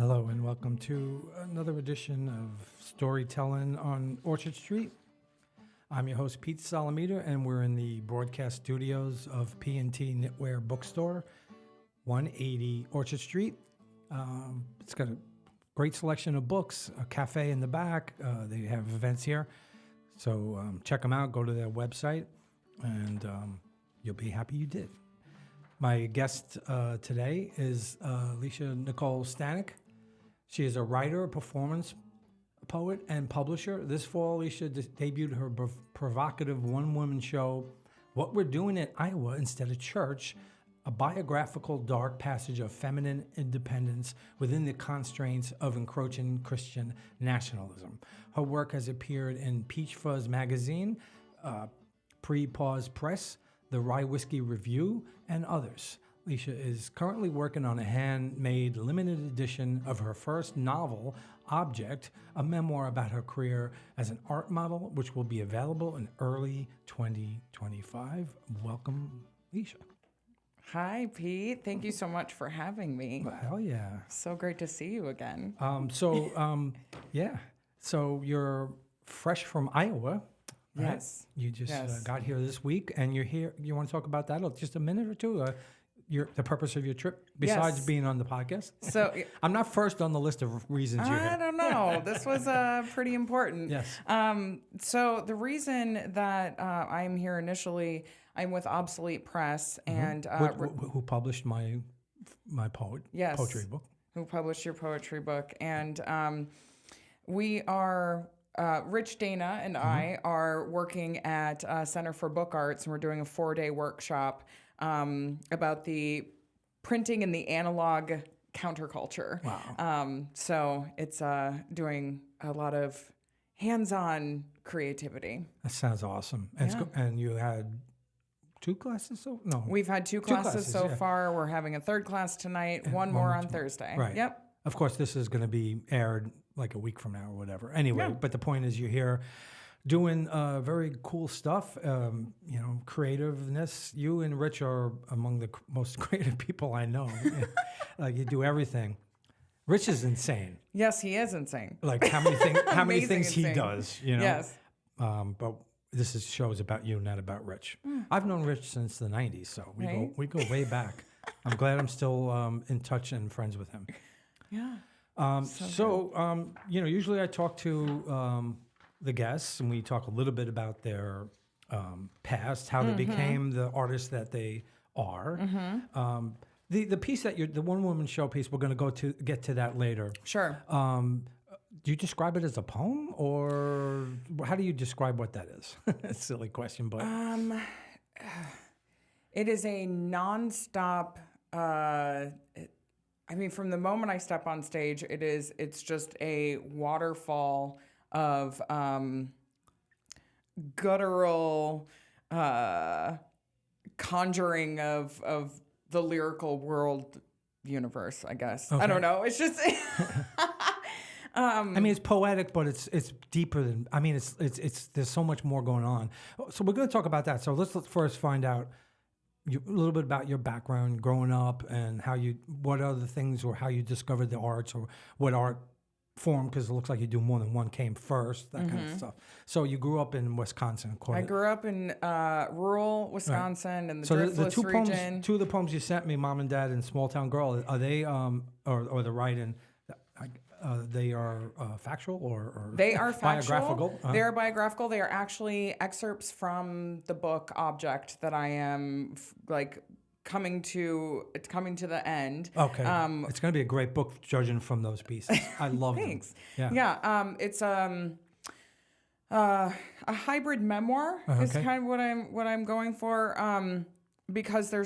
Hello and welcome to another edition of Storytelling on Orchard Street. I'm your host, Pete Salamita, and we're in the broadcast studios of P&T Knitwear Bookstore, 180 Orchard Street. It's got a great selection of books, a cafe in the back. They have events here. So check them out, go to their website, and you'll be happy you did. My guest today is Leisha Nicole Stanek. She is a writer, performance poet, and publisher. This fall, Leisha debuted her provocative one-woman show, What We're Doing at Iowa Instead of Church, a biographical dark passage of feminine independence within the constraints of encroaching Christian nationalism. Her work has appeared in Peach Fuzz Magazine, Pre-Pause Press, the Rye Whiskey Review, and others. Leisha is currently working on a handmade limited edition of her first novel, Object, a memoir about her career as an art model, which will be available in early 2025. Welcome, Leisha. Hi, Pete. Thank you so much for having me. Well, hell yeah. So great to see you again. So you're fresh from Iowa. Right? Yes. You just got here this week, and you're here. You want to talk about that? Just a minute or two? The purpose of your trip, besides being on the podcast? So I'm not first on the list of reasons you're here. I don't know. This was pretty important. Yes. So the reason that I'm here initially, I'm with Obsolete Press, and who published my poetry book? Who published your poetry book? And we are. Rich, Dana, and I are working at Center for Book Arts, and we're doing a 4-day workshop about the printing and the analog counterculture. Wow. So it's doing a lot of hands-on creativity. That sounds awesome. And you had 2 classes? No. We've had two classes so far. We're having a 3rd class tonight, and one more on Thursday. Right. Yep. Of course, this is going to be aired like a week from now or whatever. Anyway, But the point is you're here doing very cool stuff, creativeness. You and Rich are among the most creative people I know. Like you do everything. Rich is insane. Yes, he is insane. Like how many things he insane. does, you know? Yes. But this show is about you, not about Rich. I've known Rich since the 90s, so we go way back. I'm glad I'm still in touch and friends with him. Yeah. Usually I talk to the guests, and we talk a little bit about their past, how they became the artists that they are. The piece that the one-woman show piece, we're going to get to that later. Sure. Do you describe it as a poem, or how do you describe what that is? Silly question, but it is a nonstop. From the moment I step on stage, it's just a waterfall of guttural conjuring of the lyrical world universe, I guess. Okay. I don't know. It's just it's poetic, but it's deeper than. It's there's so much more going on. So we're going to talk about that. So let's first find out a little bit about your background growing up and what other things or how you discovered the arts or what art form, because it looks like you do more than one, came first, that kind of stuff. So you grew up in Wisconsin. I grew up in rural Wisconsin in the Driftless region. 2 of the poems you sent me, Mom and Dad and Small Town Girl, are they, or the writing, they are factual or they are factual. Biographical? They are biographical. They are actually excerpts from the book Object that I am coming to the end. Okay. It's going to be a great book judging from those pieces. I love Thanks. them. Yeah. It's a hybrid memoir is kind of what I'm going for. Because there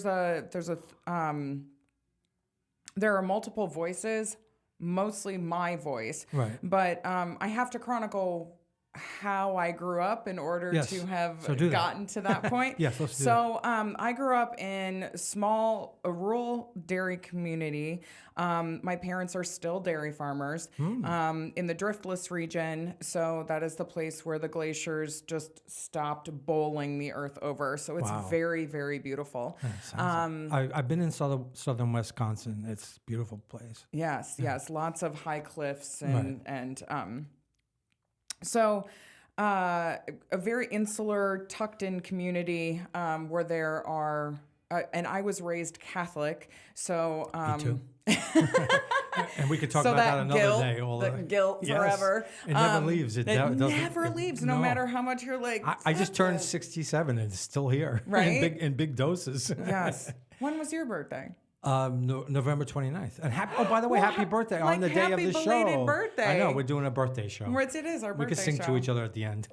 are multiple voices. Mostly my voice, right? But I have to chronicle how I grew up in order Yes. to have So do that. gotten to that point. Yes, let's do So I grew up in a rural dairy community. My parents are still dairy farmers in the Driftless region. So that is the place where the glaciers just stopped bowling the earth over. So it's Wow. very, very beautiful. I've been in southern Wisconsin. It's a beautiful place. Yes, lots of high cliffs so a very insular, tucked-in community where there are, and I was raised Catholic, so Me too. And we could talk so about that that another guilt, day. All the guilt Yes. forever. It never leaves. It doesn't- never leaves, no matter how much you're like. I just turned 67 and it's still here. Right? in big doses. Yes. When was your birthday? November 29th. And by the way, happy birthday on the day of happy the belated show. birthday. I know, we're doing a birthday show. It is our We birthday could sing show. to each other at the end.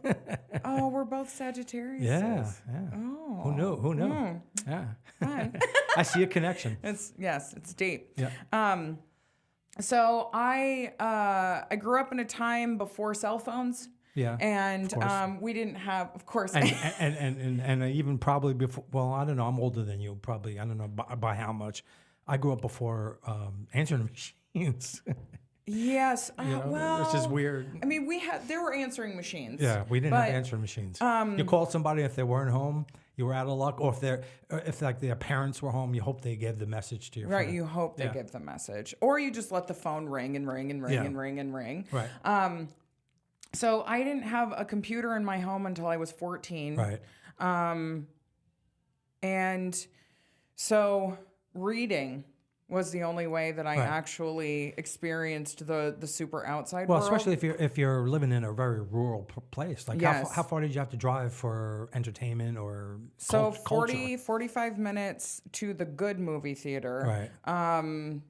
Oh, we're both Sagittarius. Yeah. Oh. Who knew? Yeah. Fun. I see a connection. It's deep. Yeah. So I grew up in a time before cell phones. Yeah. And we didn't have, of course. And even probably before. Well, I don't know. I'm older than you. Probably. I don't know by how much. I grew up before answering machines. Yes. Well, which is weird. I mean, there were answering machines. Yeah, we didn't have answering machines. You called somebody if they weren't home, you were out of luck, or if like their parents were home, you hope they gave the message to your Right, friend. you hope they give the message, or you just let the phone ring and ring and ring and ring and ring. Right. So I didn't have a computer in my home until I was 14. Right. And so reading was the only way that I actually experienced the super outside world. Well, especially if you're living in a very rural place. Like how far did you have to drive for entertainment or so culture? 45 minutes to the good movie theater. Right.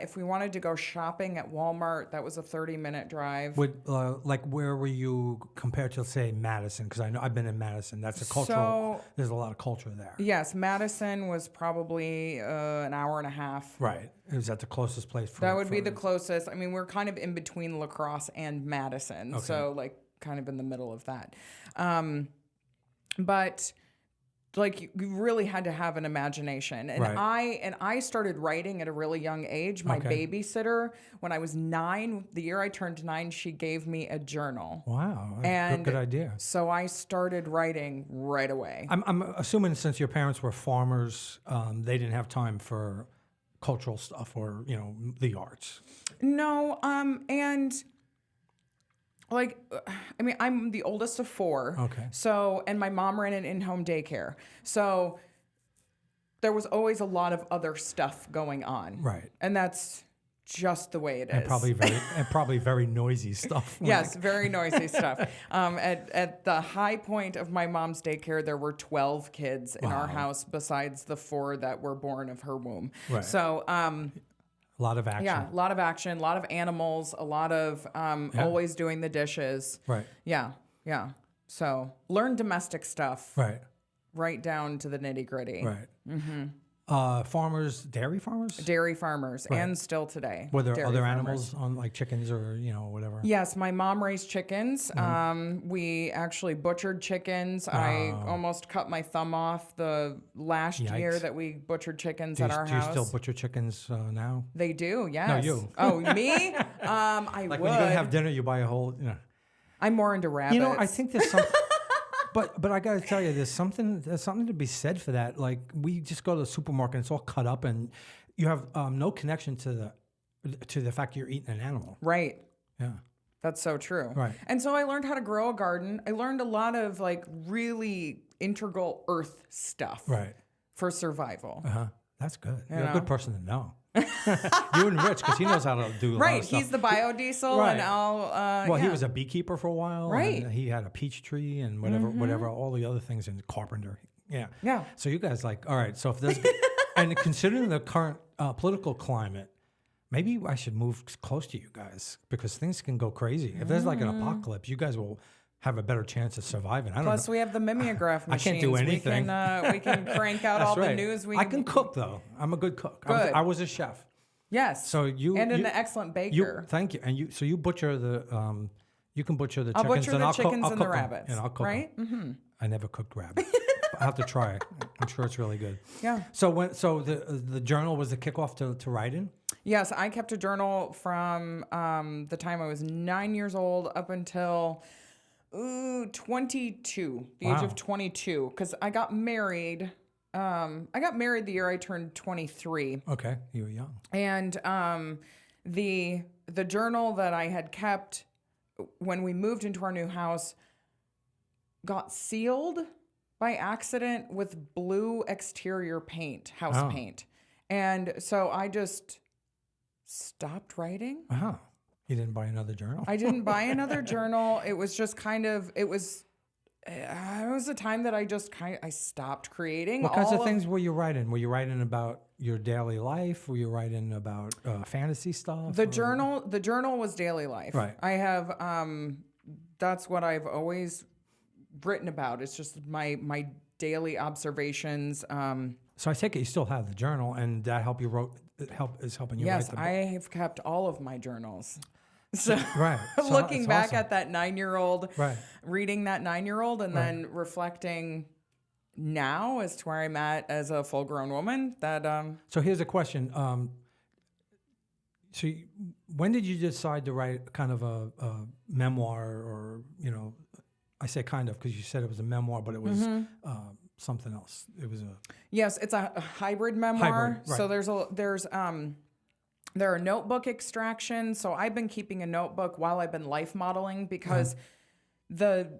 If we wanted to go shopping at Walmart, that was a 30-minute drive. Where were you compared to, say, Madison? Because I know I've been in Madison. That's a cultural. There's a lot of culture there. Yes, Madison was probably an hour and a half. Right. Is that the closest place? That would be the closest. I mean, we're kind of in between La Crosse and Madison, so like kind of in the middle of that. But like you really had to have an imagination, and I started writing at a really young age. My babysitter, when I was 9, the year I turned 9, she gave me a journal. Wow, and good idea. So I started writing right away. I'm assuming since your parents were farmers, they didn't have time for cultural stuff or the arts. No, and. Like, I mean, I'm the oldest of 4. Okay. So, and my mom ran an in-home daycare. So there was always a lot of other stuff going on. Right. And that's just the way it is. And probably very noisy stuff. Yes, very noisy stuff. At the high point of my mom's daycare, there were 12 kids in our house besides the 4 that were born of her womb. Right. So, a lot of action. yeah, a lot of action, a lot of animals, a lot of always doing the dishes. Right. Yeah. So learn domestic stuff. Right Down to the nitty gritty. Right. Mm-hmm. Farmers, dairy farmers? Dairy farmers, and still today. Were there dairy other farmers. animals on like chickens or whatever? Yes, my mom raised chickens. We actually butchered chickens. I almost cut my thumb off the last year that we butchered chickens at our house. Do you still butcher chickens now? They do, yes. No, you. Oh, me? I like would. when you go to have dinner, you buy a whole. I'm more into rabbits. I think there's something. But I got to tell you, there's something to be said for that. Like we just go to the supermarket, and it's all cut up, and you have no connection to the fact you're eating an animal. Right. Yeah. That's so true. Right. And so I learned how to grow a garden. I learned a lot of like really integral earth stuff. Right. For survival. That's good. You're a good person to know. You and Rich, because he knows how to do a lot of stuff. He's the biodiesel, and I'll. He was a beekeeper for a while. Right. And he had a peach tree and whatever, all the other things in carpenter. Yeah. Yeah. So you guys all right. So if there's and considering the current political climate, maybe I should move close to you guys because things can go crazy. If there's like an apocalypse, you guys will have a better chance of surviving. Plus, we have the mimeograph machines. I can't do anything. We can crank out all the news. I can cook though. I'm a good cook. Good. I was a chef. Yes. So and an excellent baker. Thank you. And you butcher the You can butcher the I'll chickens, butcher and the I'll chickens cook, and the I'll cook 'em, rabbits, and I'll cook 'em. right? Mm-hmm. I never cooked rabbit. I'll have to try it. I'm sure it's really good. Yeah. So the journal was the kickoff to writing? Yes, I kept a journal from the time I was 9 years old up until 22, the age Wow. of 22, because I got married. I got married the year I turned 23, Okay, you were young. and the journal that I had kept when we moved into our new house got sealed by accident with blue exterior paint, house paint, and so I just stopped writing. Wow. You didn't buy another journal? I didn't buy another journal. It was just kind of, it was a time that I stopped creating. What kinds of things were you writing? Were you writing about your daily life? Were you writing about fantasy stuff? The journal was daily life. Right. I have, that's what I've always written about. It's just my daily observations. So I take it you still have the journal, and that is helping you write Yes, the book. I have kept all of my journals. So Right. So looking it's back awesome. at that 9-year-old, Right. reading that 9-year-old, and then reflecting now as to where I'm at as a full-grown woman. So here's a question. When did you decide to write kind of a memoir, or, I say kind of because you said it was a memoir, but it was something else. It was Yes, it's a hybrid memoir. Hybrid, right. So there are notebook extractions. So I've been keeping a notebook while I've been life modeling, because the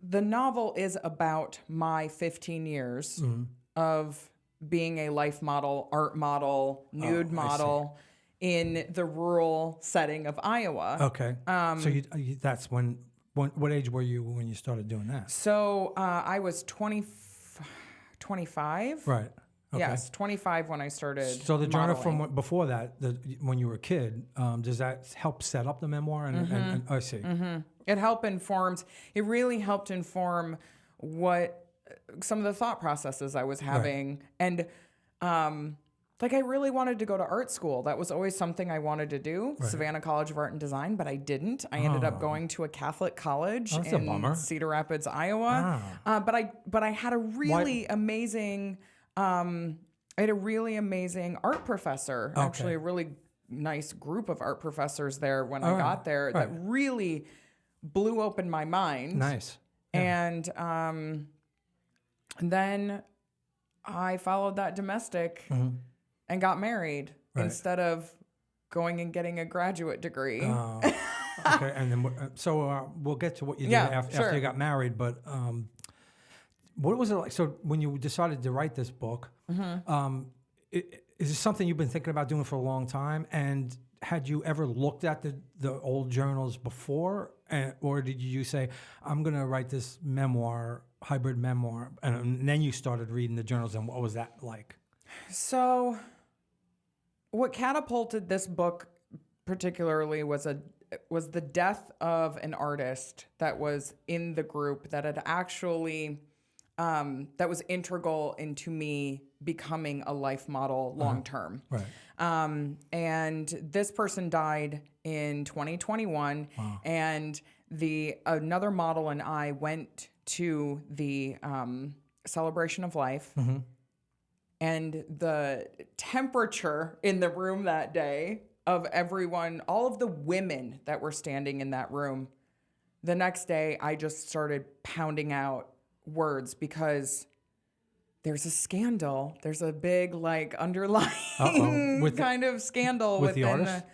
novel is about my 15 years of being a life model, art model, nude model in the rural setting of Iowa. okay. So that's what age were you when you started doing that? So I was 25. Right. Okay. Yes, 25 when I started. So the journal modeling. from before that, when you were a kid, does that help set up the memoir? And I see. It really helped inform what some of the thought processes I was having. And I really wanted to go to art school. That was always something I wanted to do, Savannah College of Art and Design, but I didn't. I ended up going to a Catholic college That's a in bummer. Cedar Rapids, Iowa. But I had a really amazing art professor, actually a really nice group of art professors there when I got there that really blew open my mind. Nice. And then I followed that domestic and got married instead of going and getting a graduate degree. Okay, and then we'll get to what you did after you got married. But what was it like? So when you decided to write this book, is this something you've been thinking about doing for a long time? And had you ever looked at the old journals before, or did you say, "I'm going to write this memoir, hybrid memoir," and then you started reading the journals? And what was that like? So, what catapulted this book particularly was the death of an artist that was in the group that had actually that was integral into me becoming a life model long term. Right. And this person died in 2021, and another model and I went to the celebration of life. And the temperature in the room that day of everyone, all of the women that were standing in that room, the next day I just started pounding out words because there's a scandal. There's a big underlying kind of scandal with the within artist.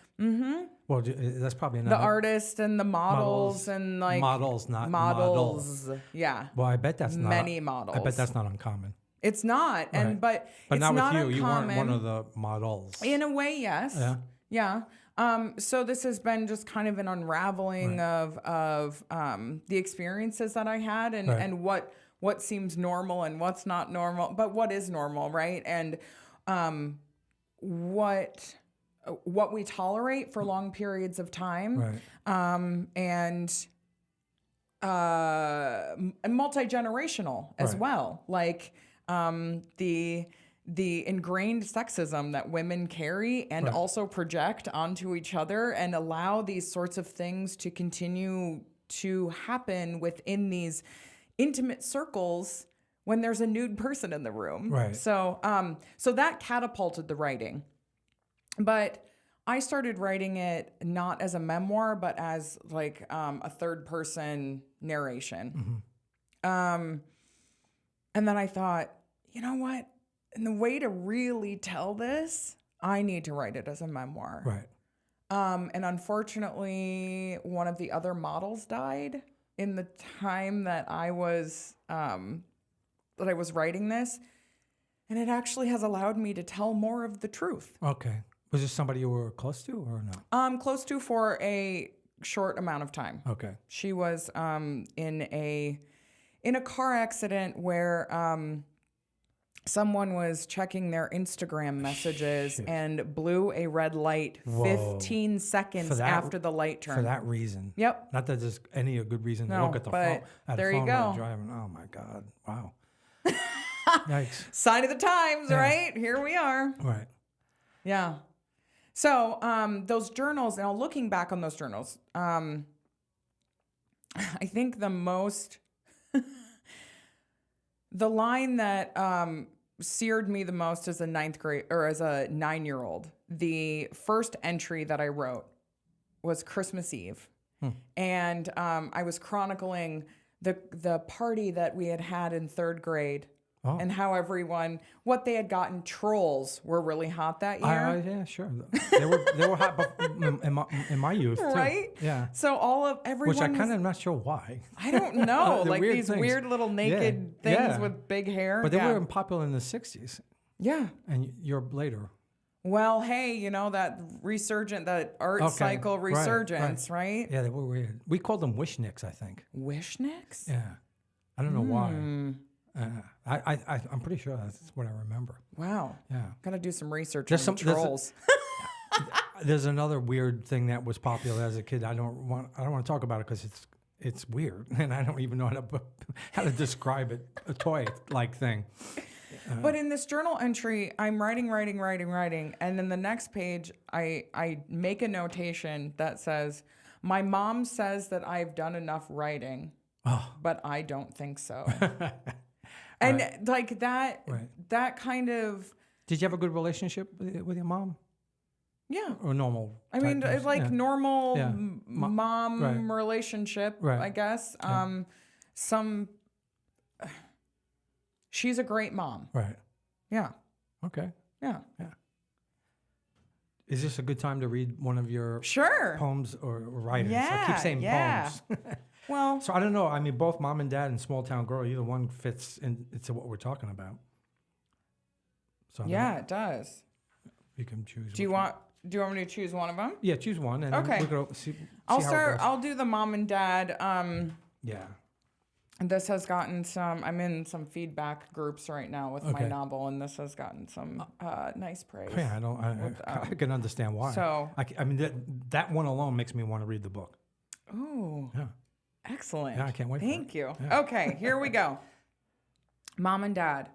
Well, that's probably not the artist and the models and models, not models. Yeah. Well, I bet that's not many models. I bet that's not uncommon. It's not, and but But it's not with you. uncommon. You weren't one of the models. In a way, yes. Yeah. So this has been just kind of an unraveling of the experiences that I had and what seems normal and what's not normal, but what is normal, right? And what we tolerate for long periods of time, and multi-generational as well. Like the the ingrained sexism that women carry and also project onto each other and allow these sorts of things to continue to happen within these intimate circles when there's a nude person in the room. Right. So, so that catapulted the writing. But I started writing it not as a memoir, but as like a third person narration. And then I thought, you know what? And the way to really tell this, I need to write it as a memoir. Right. And unfortunately, one of the other models died in the time that I was writing this, and it actually has allowed me to tell more of the truth. Okay. Was this somebody you were close to or no? Close to for a short amount of time. Okay. She was in a car accident where someone was checking their Instagram messages and blew a red light 15 seconds after the light turned. For that reason. Yep. Not that there's any good reason to look at the phone. There you go. Driving. Oh my God. Wow. Yikes. Sign of the times, right? Here we are. Right. Yeah. So those journals, now looking back on those journals, I think the line that seared me the most as a 9-year-old, the first entry that I wrote was Christmas Eve. And I was chronicling the party that we had in third grade. Oh. And how what they had gotten. Trolls were really hot that year. Yeah, sure. They were hot in my youth, too. Right? Yeah. So everyone. Which I kind of am not sure why. I don't know. Like weird these things. weird little naked things with big hair. But they were popular in the 60s. Yeah. And you're later. Well, hey, that art cycle resurgence, right? Yeah, they were weird. We called them wishnicks, I think. Wishnicks? Yeah. I don't know why. I'm pretty sure that's what I remember. Wow. Yeah. Gotta do some research on trolls. There's another weird thing that was popular as a kid. I don't want to talk about it because it's weird, and I don't even know how to describe it. A toy-like thing. But in this journal entry, I'm writing, and then the next page, I make a notation that says, "My mom says that I've done enough writing, but I don't think so." And like that, that kind of. Did you have a good relationship with your mom? Yeah. Or normal? I mean, like normal mom relationship, I guess. She's a great mom. Right. Yeah. Okay. Yeah. Yeah. Is this a good time to read one of your poems or writings? Yeah. I keep saying poems. Well, so I don't know. I mean, both Mom and Dad and Small Town Girl, either one fits into what we're talking about. So it does. You can choose. Do you want me to choose one of them? Yeah, choose one, and okay. We'll see I'll how start. it goes. I'll do the Mom and Dad. Yeah. This has gotten some. I'm in some feedback groups right now with my novel, and this has gotten some nice praise. Yeah, I can understand why. So I mean that one alone makes me want to read the book. Oh. Yeah. Excellent. Yeah, I can't wait. Thank you. Yeah. Okay, here we go. Mom and Dad.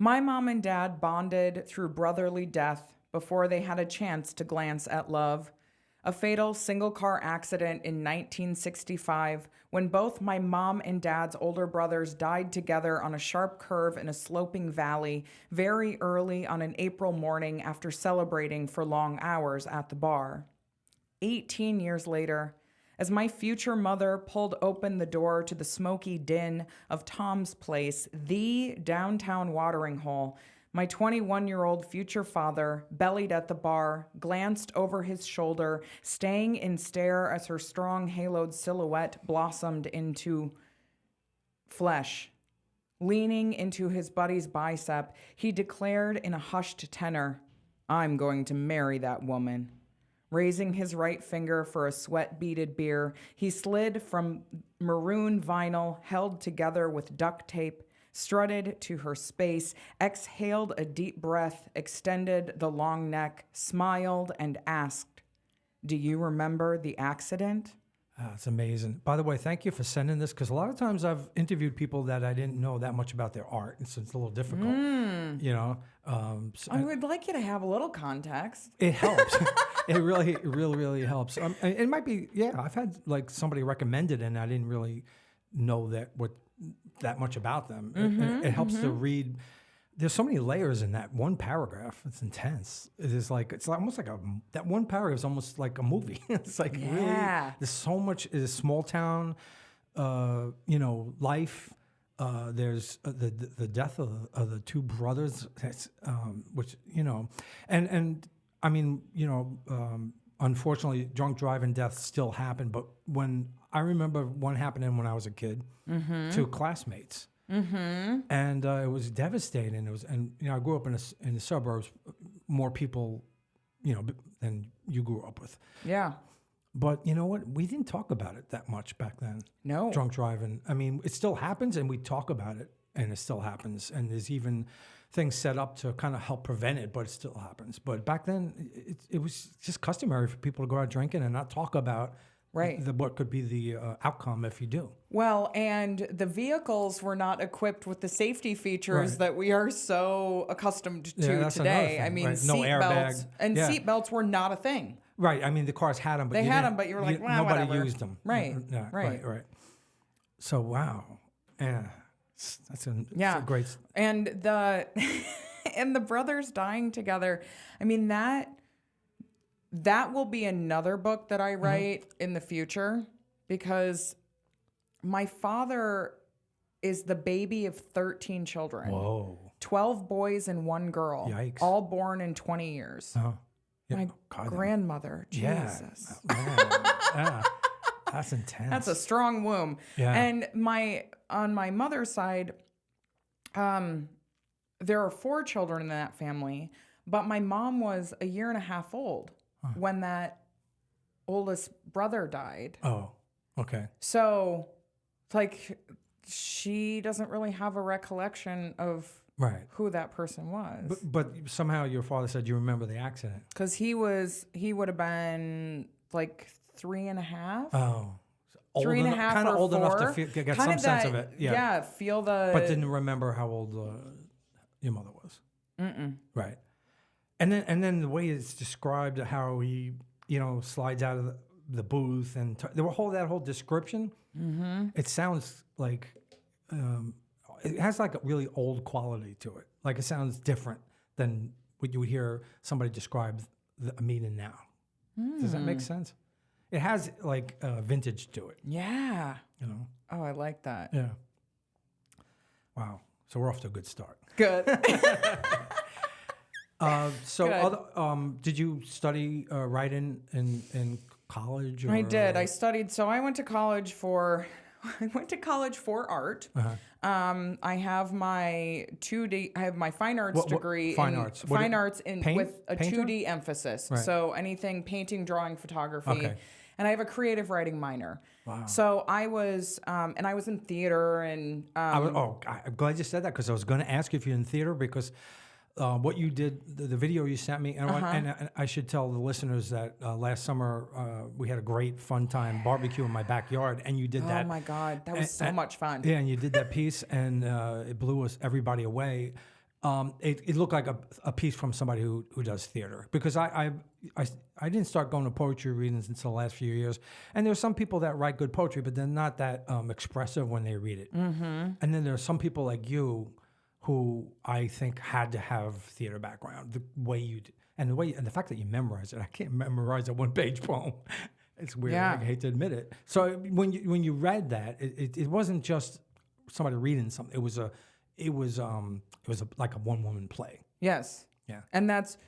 My mom and dad bonded through brotherly death before they had a chance to glance at love. A fatal single-car accident in 1965 when both my mom and dad's older brothers died together on a sharp curve in a sloping valley very early on an April morning after celebrating for long hours at the bar. 18 years later, as my future mother pulled open the door to the smoky din of Tom's Place, the downtown watering hole, my 21-year-old future father, bellied at the bar, glanced over his shoulder, staying in stare as her strong haloed silhouette blossomed into flesh. Leaning into his buddy's bicep, he declared in a hushed tenor, "I'm going to marry that woman." Raising his right finger for a sweat-beaded beer, he slid from maroon vinyl held together with duct tape, strutted to her space, exhaled a deep breath, extended the long neck, smiled, and asked, "Do you remember the accident?" That's amazing. By the way, thank you for sending this, because a lot of times I've interviewed people that I didn't know that much about their art, and so it's a little difficult, you know. I would like you to have a little context. It helps. It really helps. It might be, I've had like somebody recommended, and I didn't really know that much about them. It helps to read. There's so many layers in that one paragraph. It's intense. It's almost like that one paragraph is almost like a movie. It's like really, there's so much. It's a small town, life. There's the death of the two brothers. That's which and I mean unfortunately, drunk driving deaths still happen. But when I remember one happening when I was a kid to classmates. And it was devastating. I grew up in the suburbs, more people, than you grew up with. Yeah. But you know what? We didn't talk about it that much back then. No. Drunk driving. I mean, it still happens, and we talk about it, and it still happens. And there's even things set up to kind of help prevent it, but it still happens. But back then, it was just customary for people to go out drinking and not talk about what could be the outcome if you do. Well, and the vehicles were not equipped with the safety features that we are so accustomed to today. I mean, no seat belts and seat belts were not a thing. Right. I mean, the cars had them, but but you were like, well, nobody whatever. used them. Right. Right. So, wow. Yeah. That's a great. And the and the brothers dying together. I mean, that will be another book that I write in the future, because my father is the baby of 13 children. Whoa. 12 boys and 1 girl. Yikes. All born in 20 years. Oh. Yeah. My grandmother. Jesus. Yeah. That's intense. That's a strong womb. Yeah. And on my mother's side, there are 4 children in that family, but my mom was a year and a half old when that oldest brother died. Oh, okay. So, like, she doesn't really have a recollection of who that person was. But somehow your father said you remember the accident. Because he would have been like 3.5. Oh. 3.5 kind of or old 4. enough to get some sense of it. Yeah, feel the... But didn't remember how old your mother was. Right. And then the way it's described, how he, slides out of the booth, and that whole description, it sounds like, it has like a really old quality to it. Like it sounds different than what you would hear somebody describe a meeting now. Does that make sense? It has like vintage to it. Yeah. Oh, I like that. Yeah. Wow. So we're off to a good start. Good. Did you study writing in college? Or? I did. I studied. So I went to college for art. I have my 2D. I have my fine arts degree. Fine arts. Fine arts with a painter? 2D emphasis. Right. So anything painting, drawing, photography. Okay. And I have a creative writing minor. Wow. So I was, and I was in theater and. I'm glad you said that, because I was going to ask you if you're in theater, because what you did, the video you sent me, and I should tell the listeners that last summer we had a great fun time barbecue in my backyard, and you did that. Oh my God, that was so much fun. Yeah, and you did that piece, and it blew everybody away. It looked like a piece from somebody who does theater, because I didn't start going to poetry readings until the last few years, and there's some people that write good poetry, but they're not that expressive when they read it. And then there are some people like you who I think had to have theater background, the way and the fact that you memorize it. I can't memorize a 1-page poem. It's weird. Yeah. I hate to admit it. So when you read that, it wasn't just somebody reading something. It was like a one-woman play. Yes. Yeah. And that's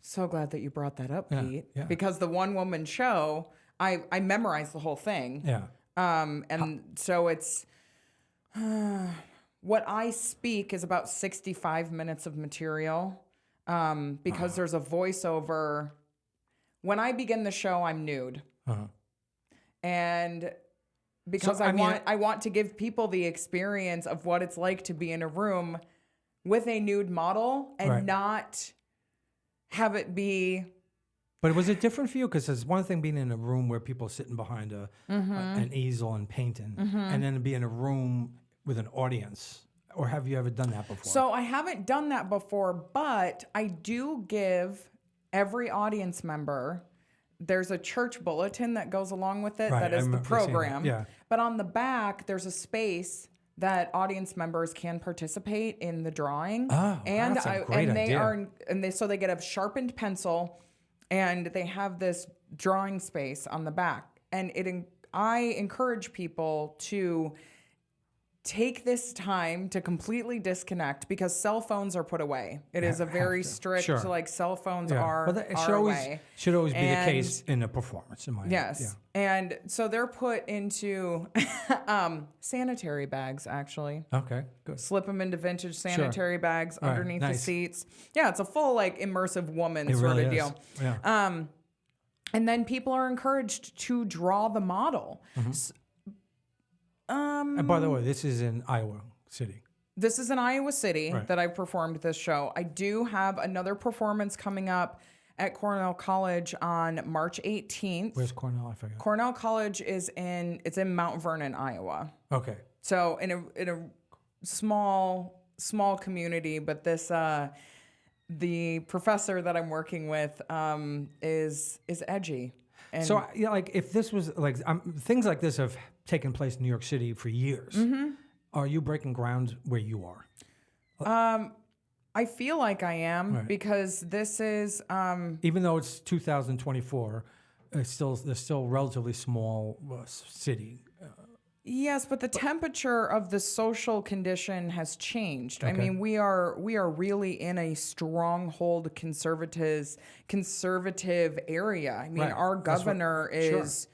so glad that you brought that up, Pete. Yeah. Because the one-woman show, I memorized the whole thing. Yeah. So it's what I speak is about 65 minutes of material, because there's a voiceover. When I begin the show, I'm nude, and because I want to give people the experience of what it's like to be in a room with a nude model and not have it be But was it different for you? Because there's one thing being in a room where people are sitting behind an easel and painting, and then be in a room with an audience. Or have you ever done that before? So I haven't done that before, but I do give every audience member, there's a church bulletin that goes along with it that is the program. Yeah. But on the back, there's a space that audience members can participate in the drawing. Oh, and that's a great idea. So they get a sharpened pencil and they have this drawing space on the back. And I encourage people to take this time to completely disconnect because cell phones are put away. It is a very strict, like cell phones are away. Should always be the case in a performance, in my Yes. opinion. And so they're put into sanitary bags, actually. Okay, good. Slip them into vintage sanitary bags underneath the nice. seats. Yeah, it's a full like immersive woman It sort really of is. deal. Yeah. And then people are encouraged to draw the model. And by the way, this is in Iowa City. This is in Iowa City that I performed this show. I do have another performance coming up at Cornell College on March 18th. Where's Cornell? I forget. Cornell College is in Mount Vernon, Iowa. Okay. So in a small community, but this the professor that I'm working with is edgy. And So, like, if this was like things like this have taken place in New York City for years, are you breaking ground where you are? I feel like I am because this is Even though it's 2024, there's still relatively small city. yes, but the temperature of the social condition has changed. I mean, we are really in a stronghold conservative area. I mean, our governor is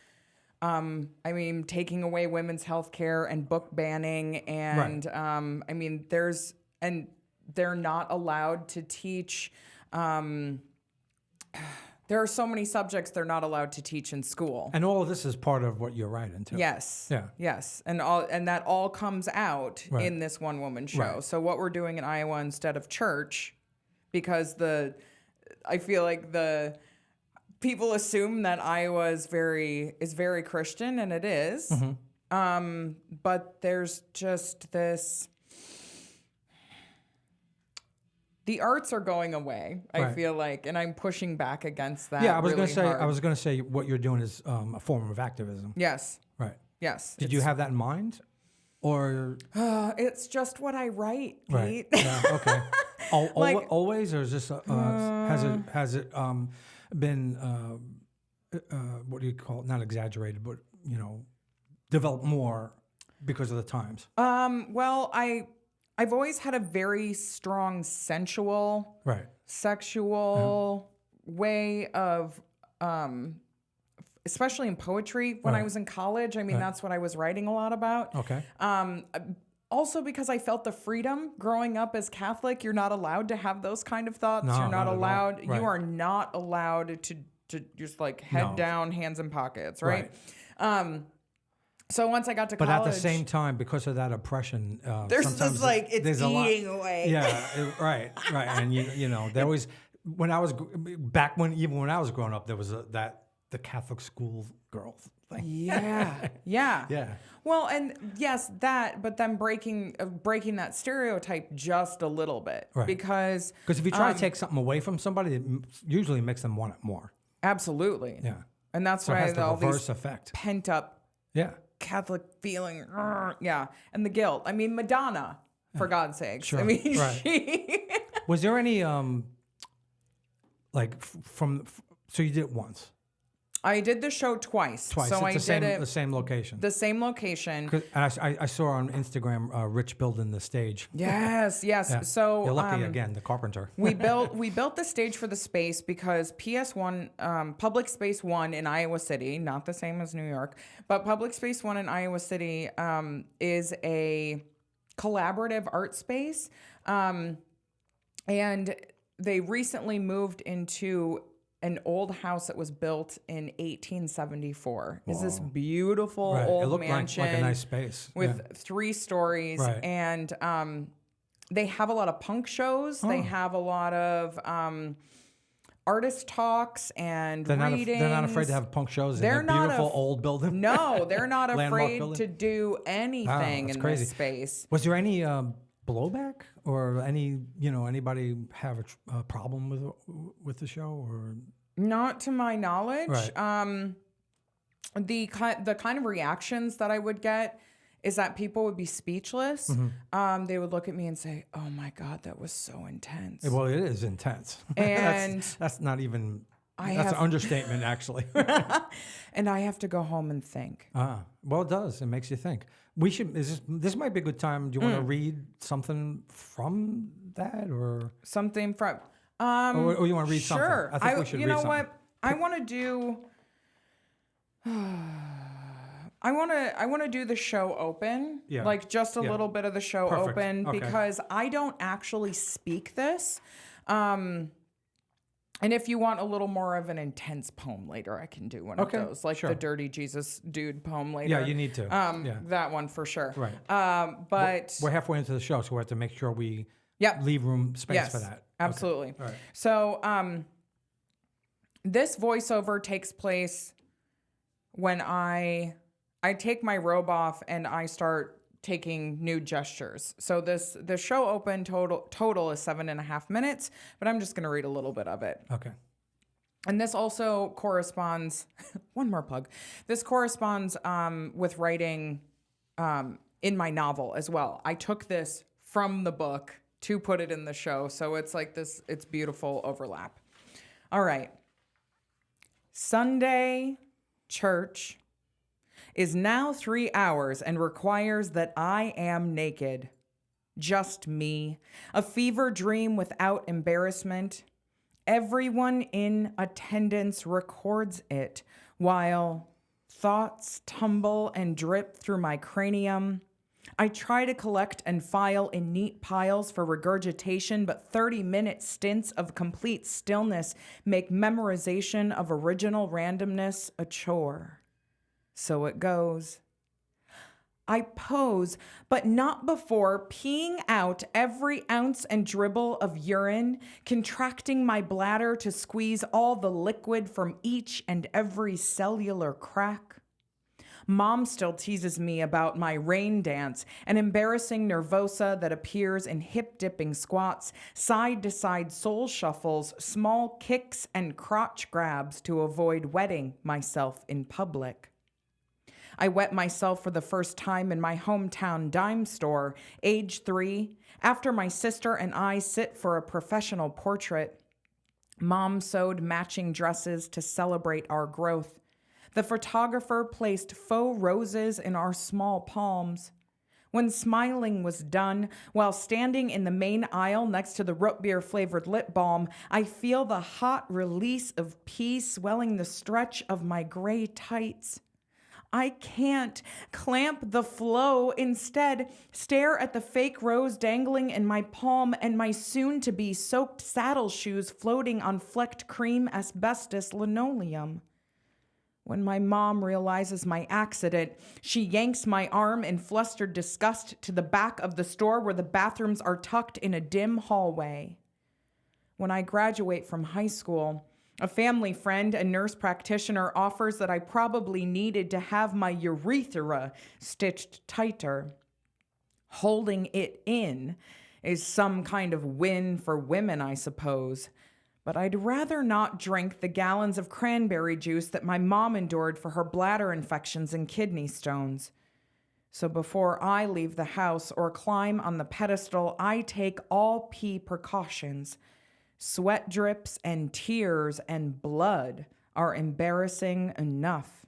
I mean, taking away women's health care and book banning and I mean, they're not allowed to teach there are so many subjects they're not allowed to teach in school. And all of this is part of what you're writing too. Yes. Yeah. Yes. And that all comes out in this one woman show. Right. So what we're doing in Iowa instead of church, because I feel like the people assume that Iowa is very Christian, and it is. But there's just this. The arts are going away, I feel like, and I'm pushing back against that. Yeah, I was really going to say what you're doing is a form of activism. Yes. Right. Yes. Did you have that in mind, or? It's just what I write, Pete. Right. Yeah, okay. Always, or is this has it been what do you call it? Not exaggerated, but developed more because of the times. Well, I've always had a very strong sensual, sexual way of, especially in poetry. When I was in college, I mean, that's what I was writing a lot about. Okay. Also because I felt the freedom growing up as Catholic. You're not allowed to have those kind of thoughts. No, You're not allowed. Right. You are not allowed to just like head down, hands in pockets. Right. So once I got to college, But at the same time, because of that oppression, there's sometimes just like it's eating away. Yeah, right, and there was when I was even when I was growing up, there was the Catholic school girl thing. Yeah. Well, and yes, but then breaking that stereotype just a little bit, because if you try to take something away from somebody, it usually makes them want it more. Absolutely. Yeah. And that's So it why has the all reverse these effect. pent up Catholic feeling, and the guilt. I mean, Madonna, for God's sakes. Sure. I mean, she... Was there any so you did it once? I did the show twice. So It's the same location. The same location. And I saw on Instagram Rich building the stage. Yes. Yeah. So you're lucky again, the carpenter. we built the stage for the space because PS1, Public Space 1 in Iowa City, not the same as New York, but Public Space 1 in Iowa City is a collaborative art space. And they recently moved into an old house that was built in 1874. It's this beautiful old mansion. Like a nice space. With 3 stories. Right. And they have a lot of punk shows. They have a lot of artist talks and readings. They're not afraid to have punk shows in They're a not beautiful old building. No, they're not Landmark afraid building. to do anything that's in crazy. this space. Was there any blowback or anybody have a problem with the show or? Not to my knowledge. Right. The kind of reactions that I would get is that people would be speechless. Mm-hmm. They would look at me and say, "Oh my God, that was so intense." Well, it is intense. And that's not even. That's an understatement, actually. And I have to go home and think. Well, it does. It makes you think. We should. This might be a good time. Do you want to read something from that, or something from? Or you want to read something? Sure. I think we should. You read know something. what? I want to do. I want to do the show open, like just a little bit of the show open, because I don't actually speak this. And if you want a little more of an intense poem later, I can do one of those, like the Dirty Jesus Dude poem later. Yeah, you need to. That one for sure. Right. But we're halfway into the show, so we have to make sure we leave space for that. Absolutely. Okay. All right. So this voiceover takes place when I take my robe off and I start taking nude gestures. So the show open total is 7.5 minutes, but I'm just going to read a little bit of it. Okay. And this also corresponds, one more plug, this corresponds with writing in my novel as well. I took this from the book to put it in the show. So it's like this, it's beautiful overlap. All right. Sunday church is now 3 hours and requires that I am naked. Just me, a fever dream without embarrassment. Everyone in attendance records it while thoughts tumble and drip through my cranium. I try to collect and file in neat piles for regurgitation, but 30-minute stints of complete stillness make memorization of original randomness a chore. So it goes. I pose, but not before peeing out every ounce and dribble of urine, contracting my bladder to squeeze all the liquid from each and every cellular crack. Mom still teases me about my rain dance, an embarrassing nervosa that appears in hip-dipping squats, side-to-side soul shuffles, small kicks, and crotch grabs to avoid wetting myself in public. I wet myself for the first time in my hometown dime store, age 3, after my sister and I sit for a professional portrait. Mom sewed matching dresses to celebrate our growth. The photographer placed faux roses in our small palms. When smiling was done, while standing in the main aisle next to the root beer flavored lip balm, I feel the hot release of pee swelling the stretch of my gray tights. I can't clamp the flow. Instead, stare at the fake rose dangling in my palm and my soon-to-be soaked saddle shoes floating on flecked cream asbestos linoleum. When my mom realizes my accident, she yanks my arm in flustered disgust to the back of the store where the bathrooms are tucked in a dim hallway. When I graduate from high school, a family friend and nurse practitioner offers that I probably needed to have my urethra stitched tighter. Holding it in is some kind of win for women, I suppose. But I'd rather not drink the gallons of cranberry juice that my mom endured for her bladder infections and kidney stones. So before I leave the house or climb on the pedestal, I take all pee precautions. Sweat drips and tears and blood are embarrassing enough.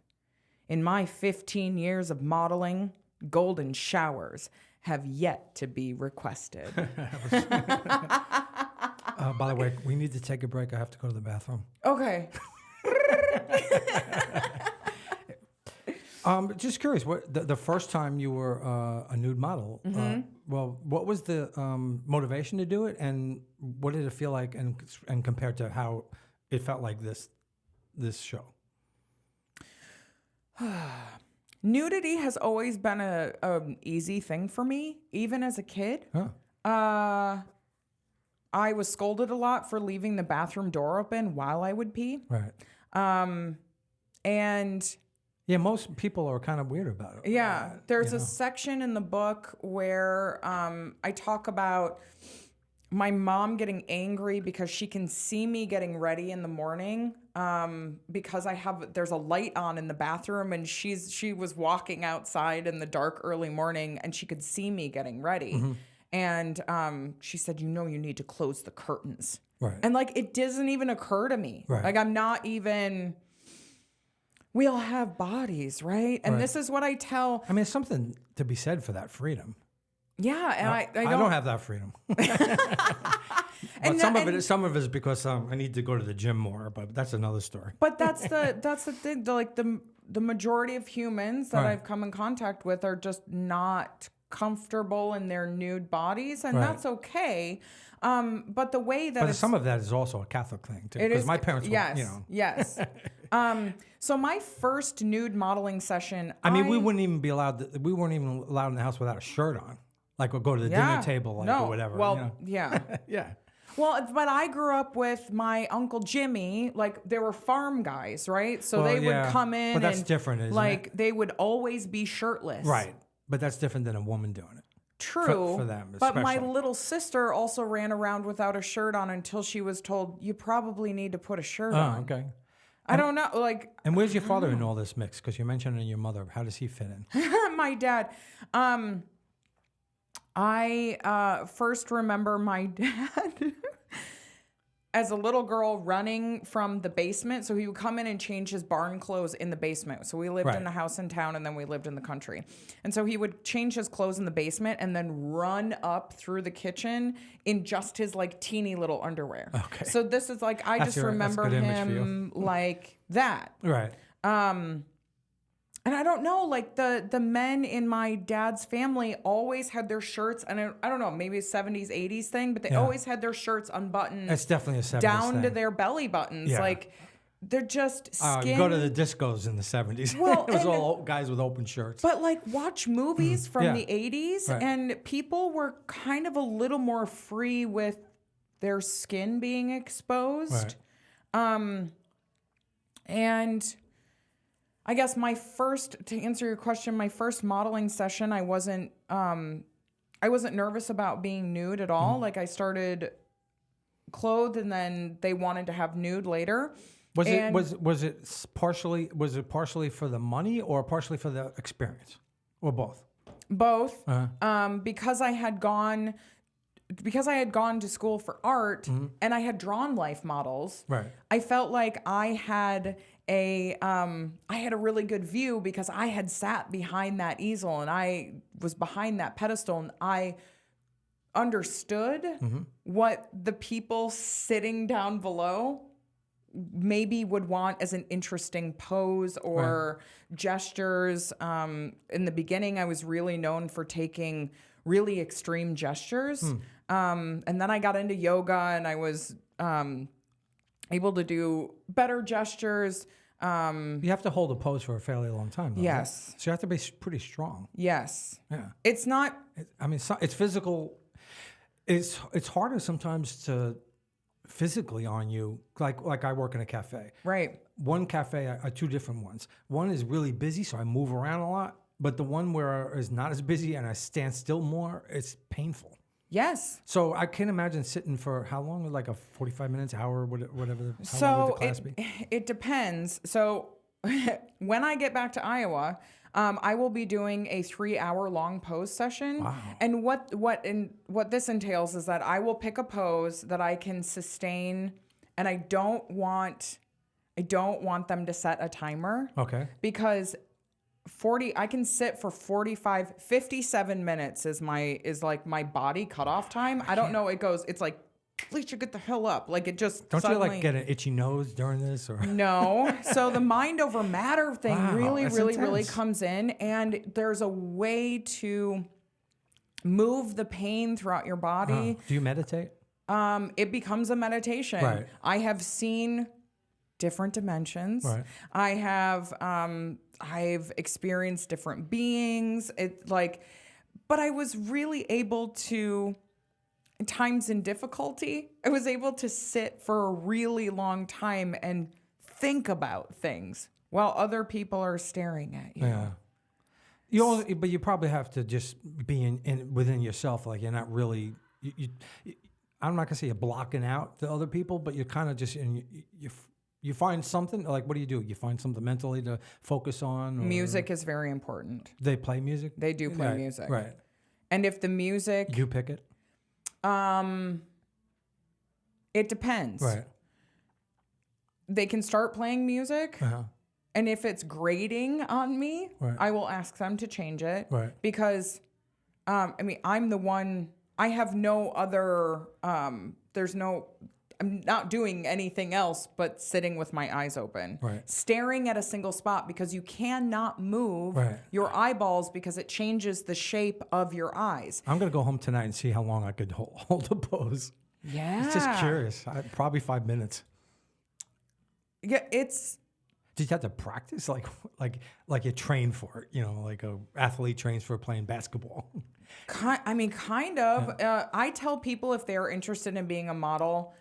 In my 15 years of modeling, golden showers have yet to be requested. By the way, we need to take a break. I have to go to the bathroom. Okay. Just curious, what the first time you were a nude model? What was the motivation to do it, and what did it feel like, and compared to how it felt like this show? Nudity has always been an easy thing for me, even as a kid. Huh. I was scolded a lot for leaving the bathroom door open while I would pee. Right. And yeah, most people are kind of weird about it. yeah, there's a section in the book where I talk about my mom getting angry because she can see me getting ready in the morning because there's a light on in the bathroom, and she was walking outside in the dark early morning and she could see me getting ready. Mm-hmm. And she said, you need to close the curtains. Right. And like, it doesn't even occur to me. Right. Like, I'm not even, we all have bodies, right? And this is what I tell. I mean, it's something to be said for that freedom. Yeah, and I don't have that freedom. But some of it is because I need to go to the gym more, but that's another story. But that's the thing. The majority of humans that I've come in contact with are just not comfortable in their nude bodies, and that's okay. But the way that some of that is also a Catholic thing too, because my parents were, yes. So my first nude modeling session, we wouldn't even be allowed. We weren't even allowed in the house without a shirt on. Like we'll go to the dinner table, or whatever. Well, yeah. Well, but I grew up with my Uncle Jimmy. Like, there were farm guys, right? So they would come in, but that's different, isn't it? They would always be shirtless, right? But that's different than a woman doing it. True, for them. But my little sister also ran around without a shirt on until she was told, "You probably need to put a shirt on." Okay. I don't know, And where's your father in all this mix? Because you're mentioning your mother. How does he fit in? My dad. I first remember my dad as a little girl running from the basement. So he would come in and change his barn clothes in the basement. So we lived in a house in town, and then we lived in the country. And so he would change his clothes in the basement and then run up through the kitchen in just his like teeny little underwear. Okay. So this is like, I just remember him like that. Right. And I don't know, like the men in my dad's family always had their shirts, and I don't know, maybe a 70s, 80s thing, but they always had their shirts unbuttoned. It's definitely a 70s down thing. To their belly buttons. Yeah. Like, they're just skin. You go to the discos in the 70s. Well, it was all guys with open shirts. But like, watch movies from the 80s, and people were kind of a little more free with their skin being exposed. Right. And I guess to answer your question, my first modeling session, I wasn't nervous about being nude at all. Like, I started clothed, and then they wanted to have nude later. Was it partially for the money or partially for the experience, or both? Both. Uh-huh. Because I had gone to school for art, and I had drawn life models. Right. I felt like I had a really good view because I had sat behind that easel and I was behind that pedestal, and I understood what the people sitting down below maybe would want as an interesting pose or gestures. In the beginning, I was really known for taking really extreme gestures. And then I got into yoga, and I was able to do better gestures. You have to hold a pose for a fairly long time, though. Yes. Right? So you have to be pretty strong. Yes. Yeah. It's not... it's physical. It's harder sometimes to physically on you. Like I work in a cafe. Right. One cafe, I two different ones. One is really busy, so I move around a lot. But the one where it's not as busy and I stand still more, it's painful. Yes. So I can't imagine sitting for how long? Like a 45 minutes, hour, whatever. So how long would the class be? It depends. So when I get back to Iowa, I will be doing a 3-hour-long pose session. Wow. And what this entails is that I will pick a pose that I can sustain, and I don't want them to set a timer. Okay. Because I can sit for 57 minutes is like my body cutoff time. I don't know. It's like, Leisha, get the hell up. Like, it just Don't suddenly... you like get an itchy nose during this? Or No. So the mind over matter thing really comes in, and there's a way to move the pain throughout your body. Do you meditate? It becomes a meditation. Right. I have seen different dimensions. Right. I've experienced different beings. But I was really able to times in difficulty, I was able to sit for a really long time and think about things while other people are staring at you. Yeah. But you probably have to just be within yourself. Like you're not really, I'm not gonna say you're blocking out the other people, but you're kind of just you find something. Like, what do? You find something mentally to focus on? Or Music is very important. They play music? They do play Right, music. Right. And if the music... You pick it? It depends. Right. They can start playing music. Uh-huh. And if it's grating on me, Right. I will ask them to change it. Right. Because, I'm the one, I have no other, I'm not doing anything else but sitting with my eyes open. Right. Staring at a single spot because you cannot move Right. your eyeballs because it changes the shape of your eyes. I'm going to go home tonight and see how long I could hold the pose. Yeah. It's just curious. Probably 5 minutes. Yeah, it's... Did you have to practice? Like you train for it, like a athlete trains for playing basketball. Kind of. Yeah. I tell people if they're interested in being a model,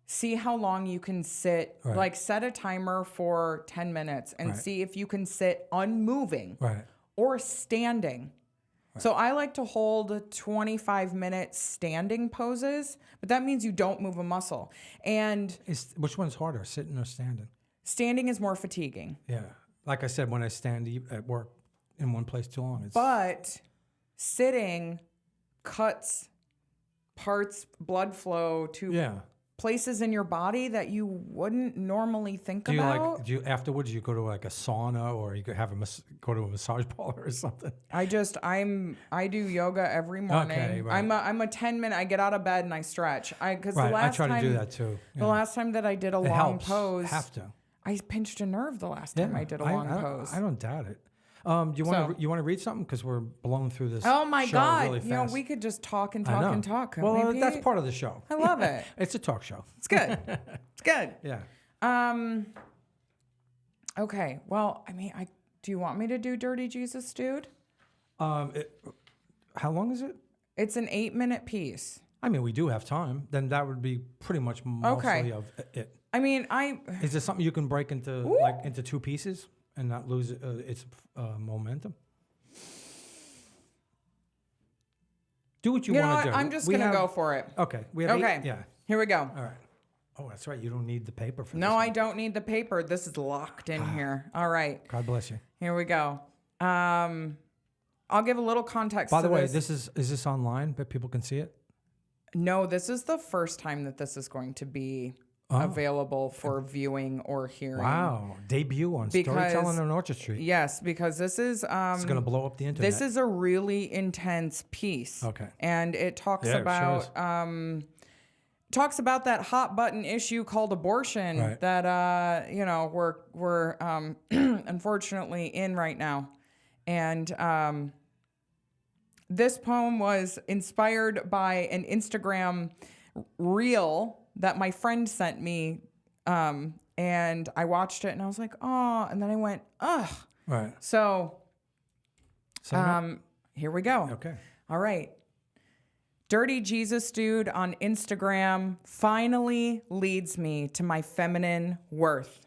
see how long you can sit. Right. Like set a timer for 10 minutes and Right. see if you can sit unmoving Right. or standing. Right. So I like to hold 25-minute standing poses, but that means you don't move a muscle. And Which one's harder, sitting or standing? Standing is more fatiguing. Yeah. Like I said, when I stand at work in one place too long, But sitting cuts blood flow to places in your body that you wouldn't normally think about. Do you afterwards you go to like a sauna or you could have go to a massage parlor or something? I do yoga every morning. Okay, right. I'm a 10-minute. I get out of bed and I stretch. I try to do that too. The last time that I did a long helps. pose, Have to. I pinched a nerve the last time I did a long pose. I don't doubt it. Do you want to read something because we're blowing through this? Oh my show God! Really fast. We could just talk and talk and talk. Well, that's part of the show. I love it. It's a talk show. It's good. It's good. Yeah. Okay. Well, do you want me to do Dirty Jesus Dude? How long is it? It's an 8-minute piece. We do have time. Then that would be pretty much mostly of it. Is there something you can break into two pieces and not lose its momentum? Do what you want to do. I'm just going to go for it. Okay. We have okay. 8? Yeah. Here we go. All right. Oh, that's right. You don't need the paper for this. No, I don't need the paper. This is locked in here. All right. God bless you. Here we go. I'll give a little context. By the way, is this online that people can see it? No, this is the first time that this is going to be available for viewing or hearing. Wow. Debut on Storytelling on Orchard Street. Yes, because this is... it's going to blow up the internet. This is a really intense piece. Okay. And it talks about... talks about that hot button issue called abortion that, we're unfortunately in right now. And this poem was inspired by an Instagram reel that my friend sent me, and I watched it and I was like, oh, and then I went, ugh. Right. So, here we go. Okay. All right. Dirty Jesus Dude on Instagram finally leads me to my feminine worth.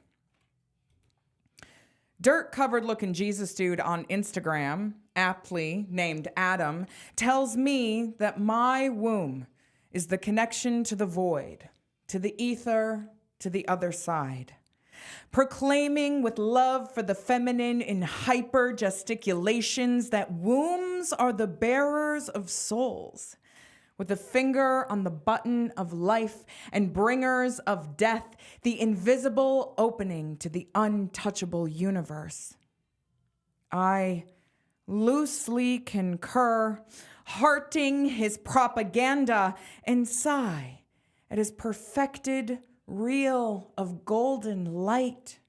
Dirt-covered looking Jesus Dude on Instagram, aptly named Adam, tells me that my womb is the connection to the void, to the ether, to the other side. Proclaiming with love for the feminine in hyper gesticulations that wombs are the bearers of souls, with a finger on the button of life and bringers of death, the invisible opening to the untouchable universe. I loosely concur, hearting his propaganda and sigh at his perfected reel of golden light.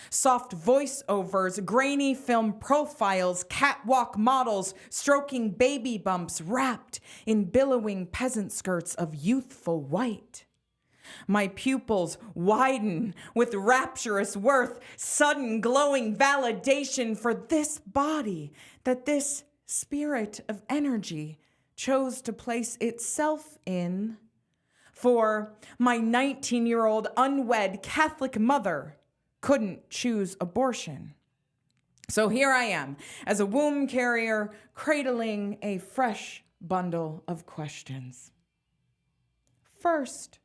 Soft voiceovers, grainy film profiles, catwalk models stroking baby bumps wrapped in billowing peasant skirts of youthful white. My pupils widen with rapturous worth, sudden glowing validation for this body, that this spirit of energy chose to place itself in. For my 19-year-old unwed Catholic mother couldn't choose abortion. So here I am, as a womb carrier, cradling a fresh bundle of questions. First,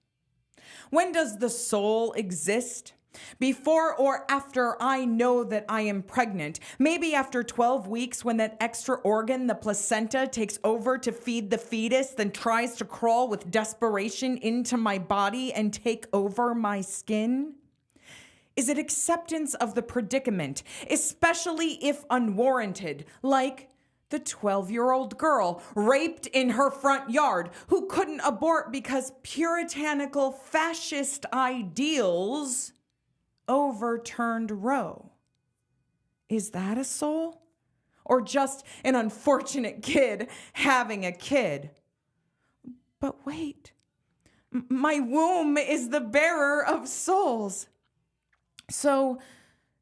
when does the soul exist? Before or after I know that I am pregnant? Maybe after 12 weeks when that extra organ, the placenta, takes over to feed the fetus, then tries to crawl with desperation into my body and take over my skin? Is it acceptance of the predicament, especially if unwarranted, like the 12-year-old girl raped in her front yard who couldn't abort because puritanical fascist ideals overturned Roe? Is that a soul? Or just an unfortunate kid having a kid? But wait, my womb is the bearer of souls. So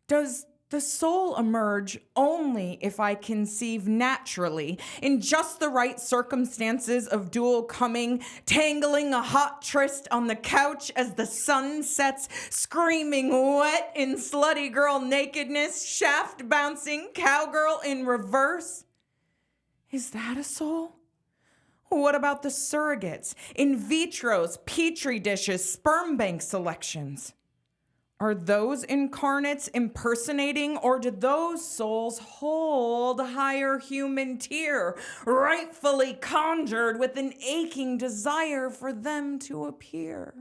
does the soul emerge only if I conceive naturally, in just the right circumstances of dual coming, tangling a hot tryst on the couch as the sun sets, screaming wet in slutty girl nakedness, shaft bouncing cowgirl in reverse? Is that a soul? What about the surrogates, in vitros, petri dishes, sperm bank selections? Are those incarnates impersonating, or do those souls hold higher human tier, rightfully conjured with an aching desire for them to appear?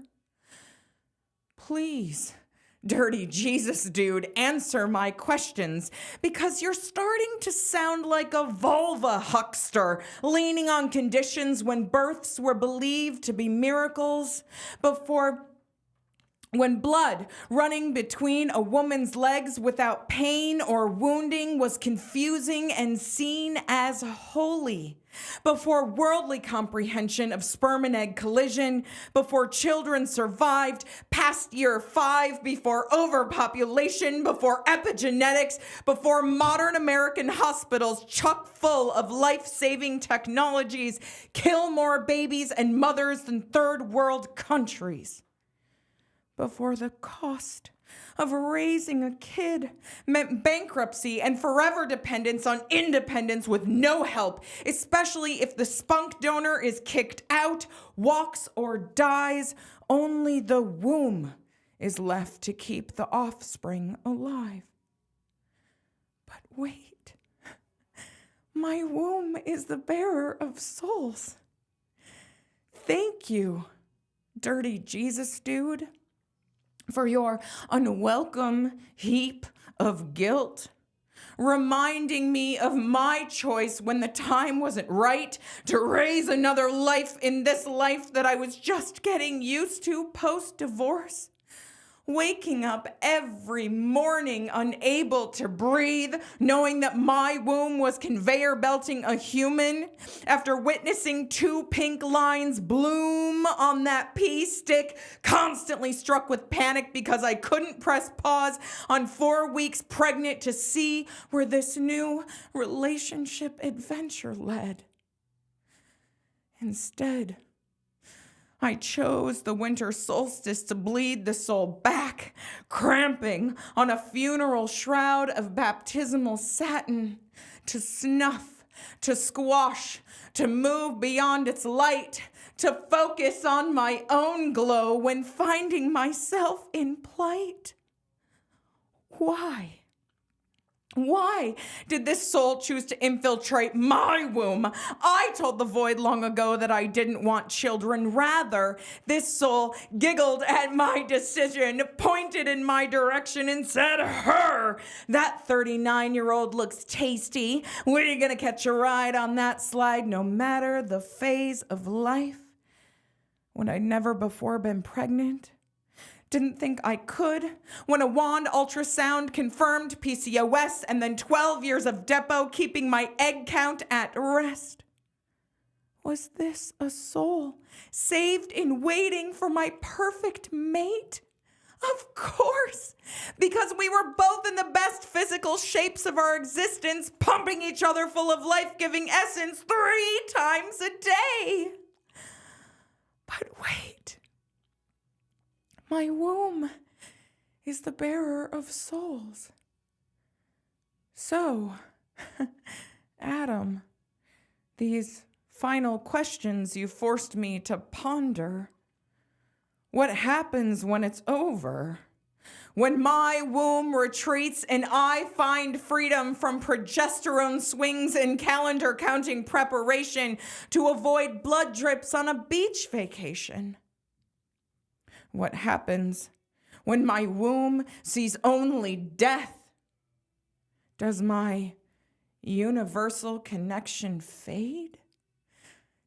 Please, dirty Jesus dude, answer my questions, because you're starting to sound like a vulva huckster, leaning on conditions when births were believed to be miracles, when blood running between a woman's legs without pain or wounding was confusing and seen as holy, before worldly comprehension of sperm and egg collision, before children survived past year 5, before overpopulation, before epigenetics, before modern American hospitals chock full of life-saving technologies kill more babies and mothers than third world countries. Before the cost of raising a kid meant bankruptcy and forever dependence on independence with no help, especially if the spunk donor is kicked out, walks, or dies, only the womb is left to keep the offspring alive. But wait, my womb is the bearer of souls. Thank you, dirty Jesus dude, for your unwelcome heap of guilt, reminding me of my choice when the time wasn't right to raise another life in this life that I was just getting used to post-divorce. Waking up every morning unable to breathe, knowing that my womb was conveyor belting a human, after witnessing 2 pink lines bloom on that pee stick, constantly struck with panic because I couldn't press pause on 4 weeks pregnant to see where this new relationship adventure led. Instead, I chose the winter solstice to bleed the soul back, cramping on a funeral shroud of baptismal satin, to snuff, to squash, to move beyond its light, to focus on my own glow when finding myself in plight. Why? Why did this soul choose to infiltrate my womb? I told the void long ago that I didn't want children. Rather, this soul giggled at my decision, pointed in my direction, and said, "Her, that 39-year-old looks tasty. We're gonna catch a ride on that slide no matter the phase of life." When I'd never before been pregnant, didn't think I could, when a wand ultrasound confirmed PCOS and then 12 years of depo keeping my egg count at rest. Was this a soul saved in waiting for my perfect mate? Of course, because we were both in the best physical shapes of our existence, pumping each other full of life-giving essence 3 times a day. But wait, my womb is the bearer of souls. So, Adam, these final questions you forced me to ponder. What happens when it's over? When my womb retreats and I find freedom from progesterone swings and calendar counting preparation to avoid blood drips on a beach vacation? What happens when my womb sees only death? Does my universal connection fade?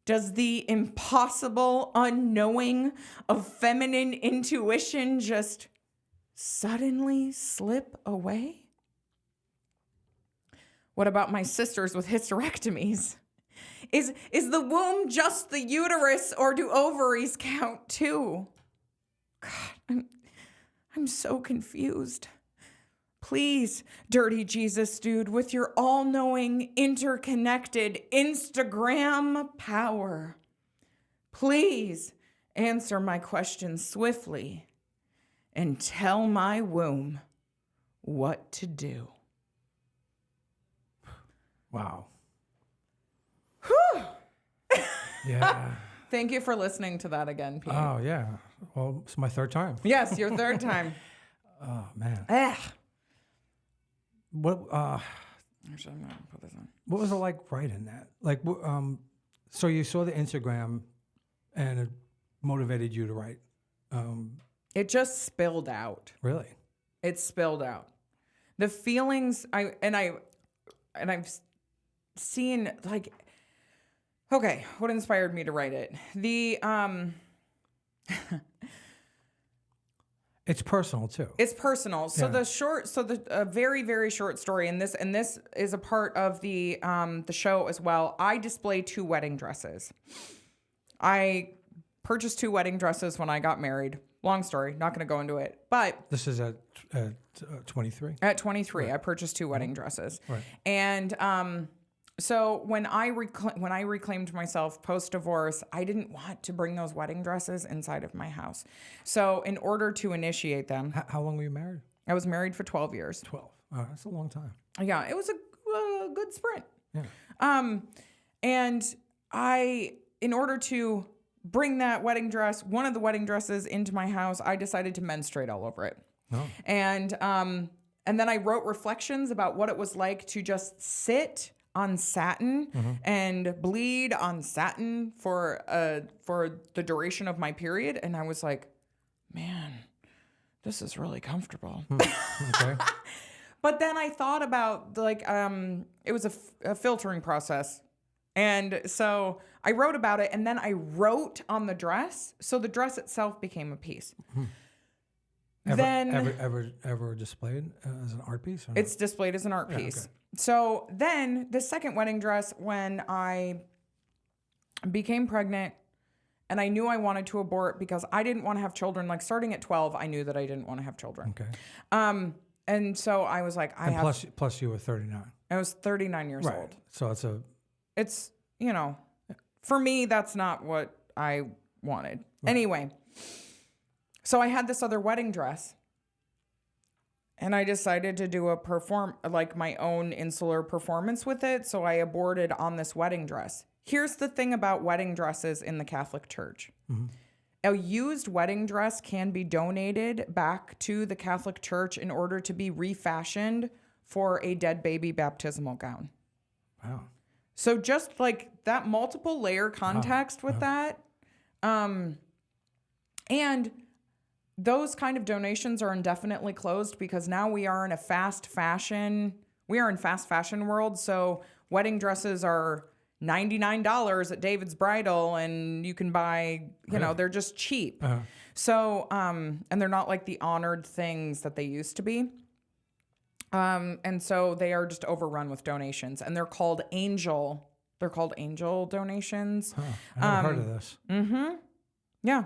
Does the impossible unknowing of feminine intuition just suddenly slip away? What about my sisters with hysterectomies? Is the womb just the uterus, or do ovaries count too? God, I'm so confused. Please, dirty Jesus dude, with your all-knowing, interconnected Instagram power, please answer my questions swiftly and tell my womb what to do. Wow. Whew. Yeah. Thank you for listening to that again, Pete. Oh, yeah. Well, it's my 3rd time. Yes, your 3rd time. Oh, man. Ugh. What Actually, I'm going to put this on. what was it like writing that? Like, so you saw the Instagram and it motivated you to write. It just spilled out. Really? It spilled out. The feelings I've seen, like, okay, what inspired me to write it? It's personal too. It's personal. So Yeah. the very, very short story, and this is a part of the show as well. I display 2 wedding dresses. I purchased 2 wedding dresses when I got married. Long story, not going to go into it. But This is at 23? at 23, I purchased 2 wedding dresses. Right. And so when I reclaimed myself post-divorce, I didn't want to bring those wedding dresses inside of my house. So in order to initiate them, How long were you married? I was married for 12 years. 12. Oh, that's a long time. Yeah, it was a good sprint. Yeah. And in order to bring that wedding dress, one of the wedding dresses into my house, I decided to menstruate all over it. Oh. And then I wrote reflections about what it was like to just sit on satin and bleed on satin for the duration of my period. And I was like, man, this is really comfortable. Okay. But then I thought about, like, it was a filtering process. And so I wrote about it, and then I wrote on the dress. So the dress itself became a piece. Ever displayed as an art piece? Or It's displayed as an art piece. Okay. So then the second wedding dress, when I became pregnant and I knew I wanted to abort because I didn't want to have children, like starting at 12, I knew that I didn't want to have children. Okay. And so I was like, plus you were 39. I was 39 years Right. old. So It's, for me, that's not what I wanted. Right. Anyway, so I had this other wedding dress. And I decided to do my own insular performance with it. So I aborted on this wedding dress. Here's the thing about wedding dresses in the Catholic Church. Mm-hmm. A used wedding dress can be donated back to the Catholic Church in order to be refashioned for a dead baby baptismal gown. Wow. So just like that multiple layer context with that. And those kind of donations are indefinitely closed because now we are in fast fashion world. So wedding dresses are $99 at David's Bridal, and you can buy, they're just cheap. Uh-huh. So, and they're not like the honored things that they used to be. And so they are just overrun with donations, and they're called angel donations. Huh. I never heard of this. Mm-hmm. Yeah.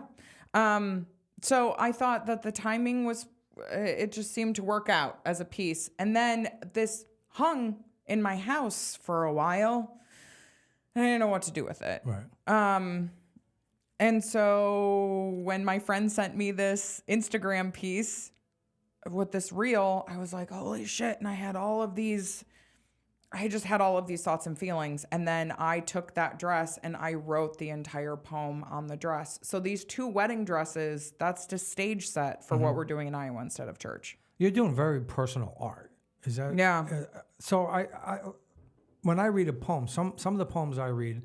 so I thought that the timing was, it just seemed to work out as a piece. And then this hung in my house for a while. And I didn't know what to do with it. Right. And so when my friend sent me this Instagram piece with this reel, I was like, holy shit. And I just had all of these thoughts and feelings. And then I took that dress and I wrote the entire poem on the dress. So these 2 wedding dresses, that's the stage set for what we're doing in Iowa instead of church. You're doing very personal art. Is that? Yeah. So when I read a poem, some of the poems I read,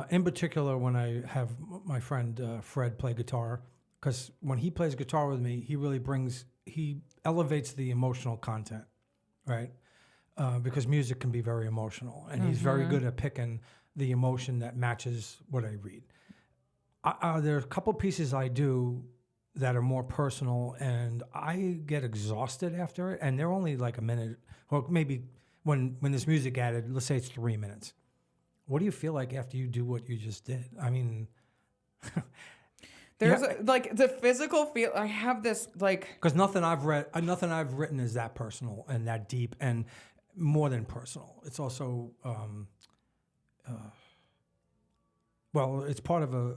in particular when I have my friend Fred play guitar, because when he plays guitar with me, he elevates the emotional content, right? Because music can be very emotional, and he's very good at picking the emotion that matches what I read. There are a couple pieces I do that are more personal, and I get exhausted after it, and they're only like a minute, or maybe when there's music added, let's say it's 3 minutes. What do you feel like after you do what you just did? I mean, there's like the physical feel. I have this like, because nothing I've written is that personal and that deep and more than personal. It's also, well, it's part of a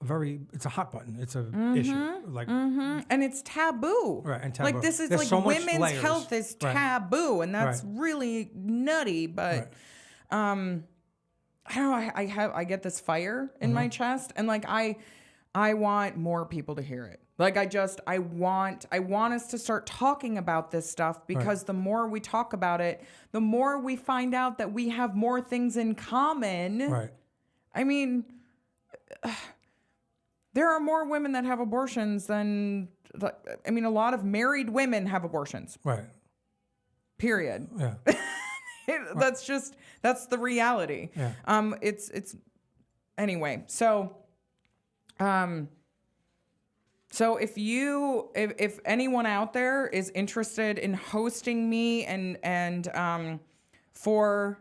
very, it's a hot button. It's a issue, like, and it's taboo. Right, and taboo. Like this is There's like so much women's layers. health is Right. taboo, and that's Right. really nutty. But, I don't know. I get this fire in my chest, and like I want more people to hear it. Like I want us to start talking about this stuff, because the more we talk about it, the more we find out that we have more things in common. Right. I mean, there are more women that have abortions than, a lot of married women have abortions. Right. Period. Yeah. That's the reality. Yeah. It's anyway. So if anyone out there is interested in hosting me and for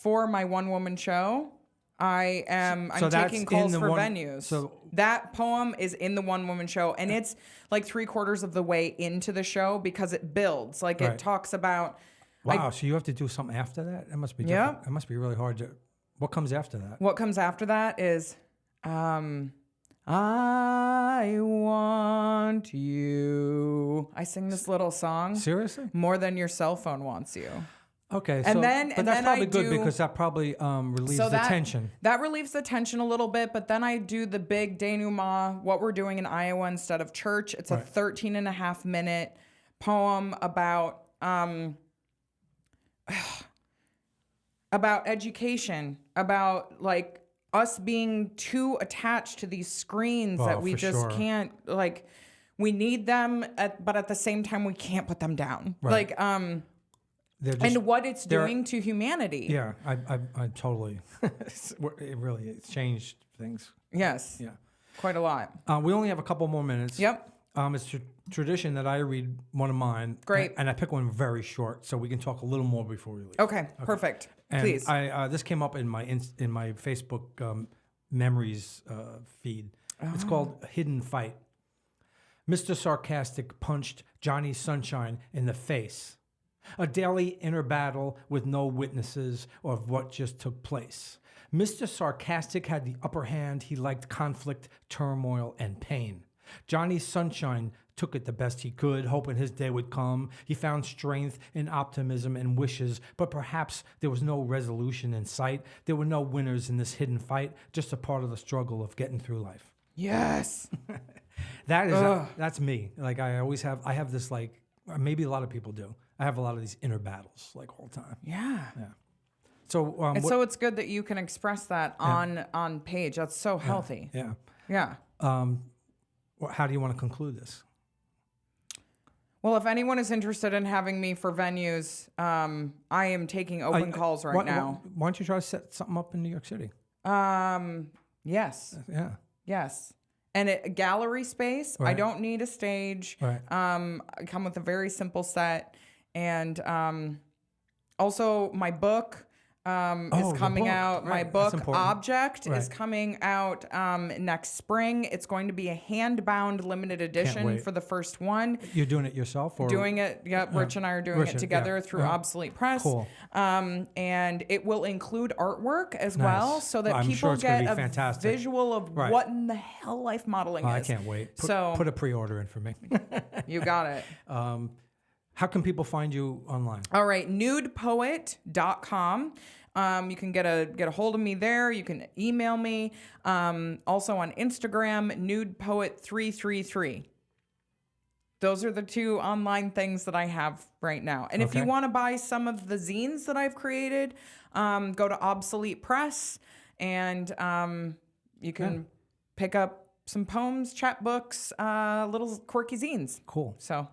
my one woman show, I'm taking calls for venues. So that poem is in the one woman show, and it's like 3/4 of the way into the show, because it builds. Like it talks about. Wow. So you have to do something after that? It must be different. It must be really hard to. What comes after that? What comes after that is, I want you. I sing this little song. Seriously? More than your cell phone wants you. Okay. And so, then- but and that's then probably I good, do- because that probably relieves the tension. That relieves the tension a little bit, but then I do the big denouement, what we're doing in Iowa instead of church. It's a 13.5-minute poem about education, about like us being too attached to these screens that we just can't, like, we need them, but at the same time we can't put them down. Right. Like, and what it's doing to humanity. Yeah, I totally. It's changed things. Yes. Yeah. Quite a lot. We only have a couple more minutes. Yep. It's tradition that I read one of mine. Great. And I pick one very short, so we can talk a little more before we leave. Okay. Perfect. And Please. this came up in my Facebook memories feed. It's called Hidden Fight. Mr. Sarcastic punched Johnny Sunshine in the face. A daily inner battle with no witnesses of what just took place. Mr. Sarcastic had the upper hand. He liked conflict, turmoil, and pain. Johnny Sunshine took it the best he could, hoping his day would come. He found strength in optimism and wishes, but perhaps there was no resolution in sight. There were no winners in this hidden fight, just a part of the struggle of getting through life. Yes. That's me. Like I have this, like, maybe a lot of people do. I have a lot of these inner battles, like, all the time. Yeah. Yeah. So so it's good that you can express that on page. That's so healthy. Yeah. Yeah. How do you want to conclude this? Well, if anyone is interested in having me for venues, I am taking open calls right now. Why don't you try to set something up in New York City? Yes. Yeah. Yes. And a gallery space. Right. I don't need a stage. Right. I come with a very simple set. And also my book, is coming book. out. Right. My That's book, important. Object, is Right. coming out next spring. It's going to be a hand-bound limited edition wait. for the first one. You're doing it yourself, or Doing it, yeah. Rich and I are doing Rich, it together yeah. through Obsolete Press. Cool. And it will include artwork as well, so that I'm people sure it's gonna get be a fantastic. visual of Right. what in the hell life modeling I is. can't wait. So- Put a pre-order in for me. You got it. How can people find you online? All right, nudepoet.com. You can get a hold of me there. You can email me. Also on Instagram, nudepoet333. Those are the two online things that I have right now. And if you Okay. want to buy some of the zines that I've created, go to Obsolete Press, and you can pick up some poems, chapbooks, little quirky zines. Cool. So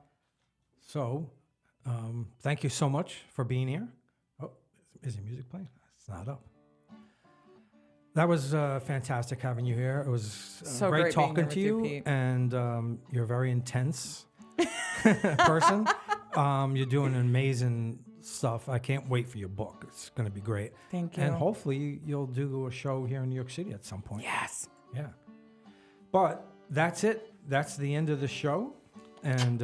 Thank you so much for being here. Oh, is your music playing? It's not up. That was fantastic having you here. It was So great great being talking here to with you, you, Pete. and you're a very intense person. You're doing amazing stuff. I can't wait for your book. It's going to be great. Thank you. And hopefully you'll do a show here in New York City at some point. Yes. Yeah. But that's it. That's the end of the show. And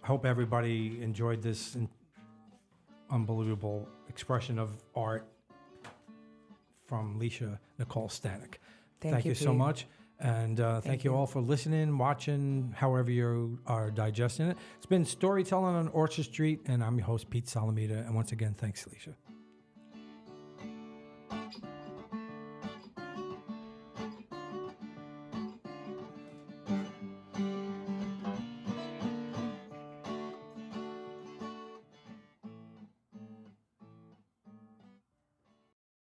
I hope everybody enjoyed this unbelievable expression of art from Leisha Nicole Stanek. Thank you so Pete. much. And thank you all for listening, watching, however you are digesting it. It's been Storytelling on Orchard Street, and I'm your host, Pete Salamita. And once again, thanks, Leisha.